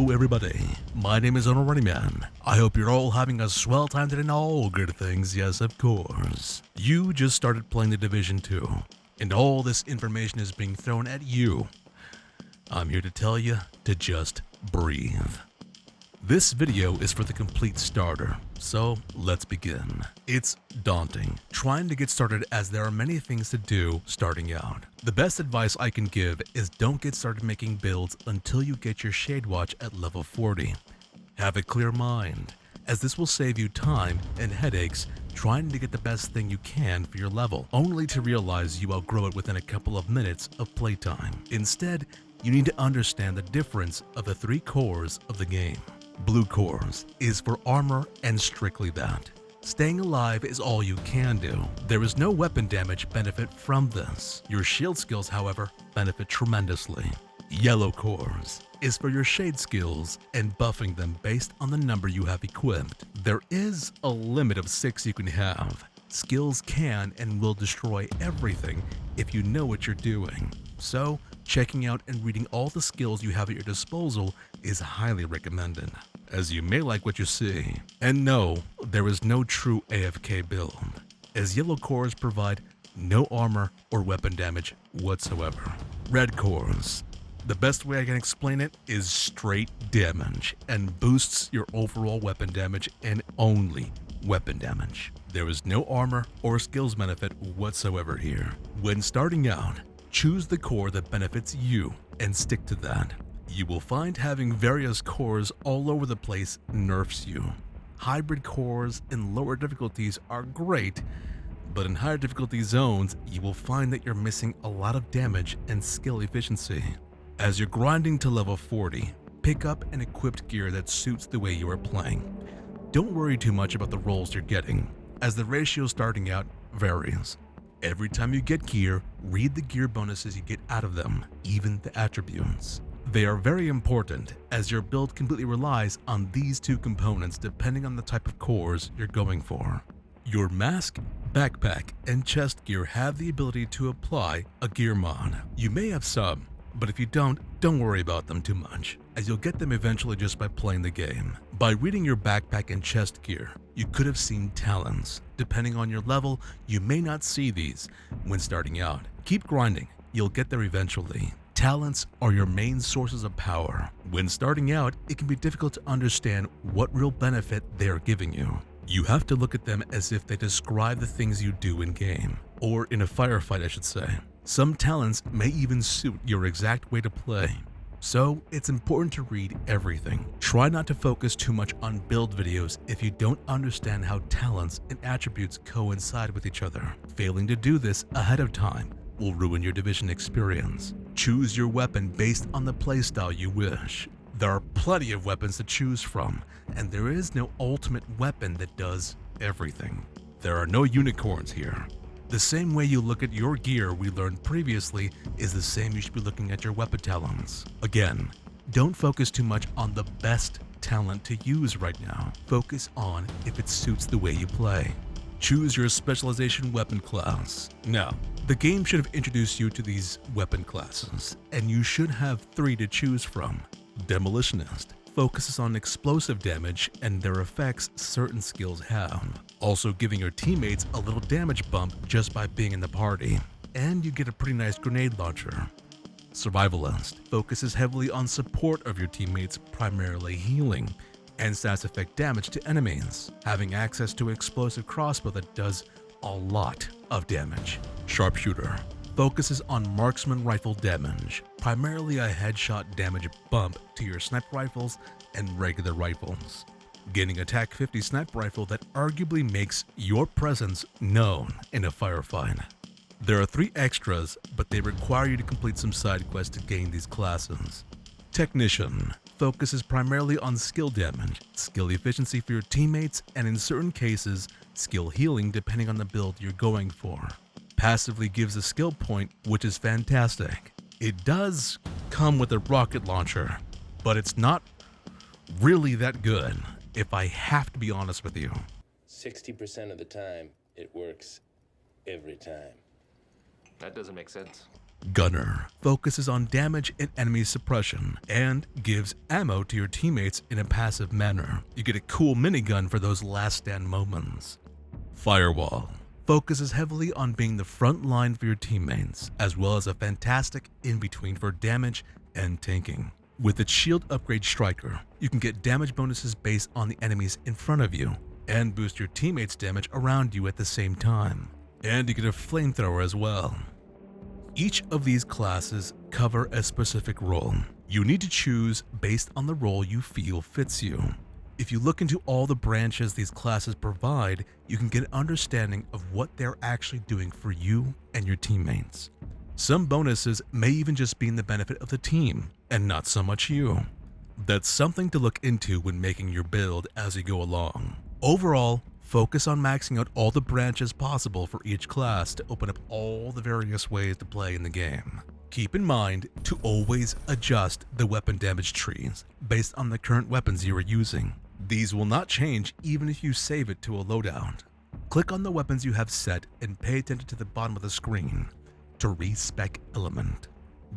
Hello everybody, my name is AhnoldRunningMan. I hope you're all having a swell time today and all good things, yes of course. You just started playing the Division 2, and all this information is being thrown at you. I'm here to tell you to just breathe. This video is for the complete starter, so let's begin. It's daunting trying to get started as there are many things to do starting out. The best advice I can give is don't get started making builds until you get your Shade Watch at level 40. Have a clear mind, as this will save you time and headaches trying to get the best thing you can for your level, only to realize you outgrow it within a couple of minutes of playtime. Instead, you need to understand the difference of the 3 cores of the game. Blue cores is for armor and strictly that. Staying alive is all you can do. There is no weapon damage benefit from this. Your shield skills, however, benefit tremendously. Yellow cores is for your shade skills and buffing them based on the number you have equipped. There is a limit of 6 you can have. Skills can and will destroy everything if you know what you're doing. So, checking out and reading all the skills you have at your disposal is highly recommended, as you may like what you see. And no, there is no true AFK build, as yellow cores provide no armor or weapon damage whatsoever. Red cores, the best way I can explain it is straight damage and boosts your overall weapon damage and only weapon damage. There is no armor or skills benefit whatsoever here. When starting out, choose the core that benefits you and stick to that. You will find having various cores all over the place nerfs you. Hybrid cores in lower difficulties are great, but in higher difficulty zones, you will find that you're missing a lot of damage and skill efficiency. As you're grinding to level 40, pick up an equipped gear that suits the way you are playing. Don't worry too much about the rolls you're getting, as the ratio starting out varies. Every time you get gear, read the gear bonuses you get out of them, even the attributes. They are very important, as your build completely relies on these 2 components depending on the type of cores you're going for. Your mask, backpack, and chest gear have the ability to apply a gear mod. You may have some, but if you don't worry about them too much, as you'll get them eventually just by playing the game. By reading your backpack and chest gear, you could have seen talents. Depending on your level, you may not see these when starting out. Keep grinding, you'll get there eventually. Talents are your main sources of power. When starting out, it can be difficult to understand what real benefit they are giving you. You have to look at them as if they describe the things you do in game, or in a firefight I should say. Some talents may even suit your exact way to play. So, it's important to read everything. Try not to focus too much on build videos if you don't understand how talents and attributes coincide with each other. Failing to do this ahead of time will ruin your Division experience. Choose your weapon based on the playstyle you wish. There are plenty of weapons to choose from, and there is no ultimate weapon that does everything. There are no unicorns here. The same way you look at your gear we learned previously is the same you should be looking at your weapon talents. Again, don't focus too much on the best talent to use right now. Focus on if it suits the way you play. Choose your specialization weapon class. Now, the game should have introduced you to these weapon classes, and you should have 3 to choose from. Demolitionist focuses on explosive damage and their effects certain skills have, also giving your teammates a little damage bump just by being in the party. And you get a pretty nice grenade launcher. Survivalist focuses heavily on support of your teammates, primarily healing, and stats affect damage to enemies, having access to an explosive crossbow that does a lot of damage. Sharpshooter focuses on marksman rifle damage, primarily a headshot damage bump to your sniper rifles and regular rifles. Gaining attack 50 sniper rifle that arguably makes your presence known in a firefight. There are 3 extras, but they require you to complete some side quests to gain these classes. Technician focuses primarily on skill damage, skill efficiency for your teammates, and in certain cases, skill healing depending on the build you're going for. Passively gives a skill point, which is fantastic. It does come with a rocket launcher, but it's not really that good, if I have to be honest with you. 60% of the time, it works every time. That doesn't make sense. Gunner focuses on damage and enemy suppression and gives ammo to your teammates in a passive manner. You get a cool minigun for those last stand moments. Firewall focuses heavily on being the front line for your teammates, as well as a fantastic in-between for damage and tanking. With its shield upgrade Striker, you can get damage bonuses based on the enemies in front of you and boost your teammates' damage around you at the same time. And you get a flamethrower as well. Each of these classes cover a specific role. You need to choose based on the role you feel fits you. If you look into all the branches these classes provide, you can get an understanding of what they're actually doing for you and your teammates. Some bonuses may even just be in the benefit of the team and not so much you. That's something to look into when making your build as you go along. Overall, focus on maxing out all the branches possible for each class to open up all the various ways to play in the game. Keep in mind to always adjust the weapon damage trees based on the current weapons you are using. These will not change even if you save it to a loadout. Click on the weapons you have set and pay attention to the bottom of the screen to respec element.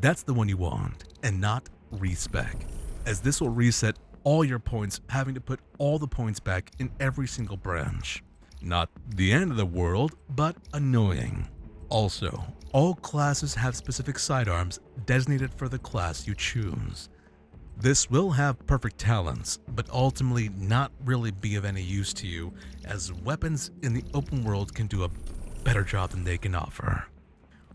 That's the one you want, and not respec, as this will reset all your points, having to put all the points back in every single branch. Not the end of the world, but annoying. Also, all classes have specific sidearms designated for the class you choose. This will have perfect talents, but ultimately not really be of any use to you, as weapons in the open world can do a better job than they can offer.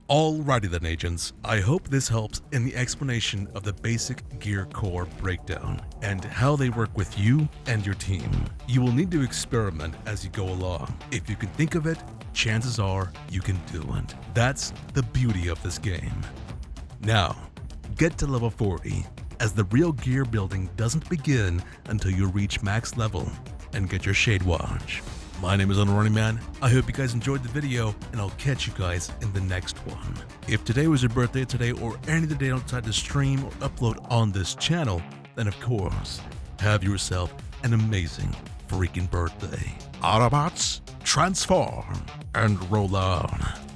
Alrighty then, agents, I hope this helps in the explanation of the basic gear core breakdown and how they work with you and your team. You will need to experiment as you go along. If you can think of it, chances are you can do it. That's the beauty of this game. Now, get to level 40, as the real gear building doesn't begin until you reach max level and get your Shade Watch. My name is AhnoldRunningMan. I hope you guys enjoyed the video, and I'll catch you guys in the next one. If today was your birthday today, or any other day outside to stream or upload on this channel, then of course, have yourself an amazing freaking birthday. Autobots, transform and roll on.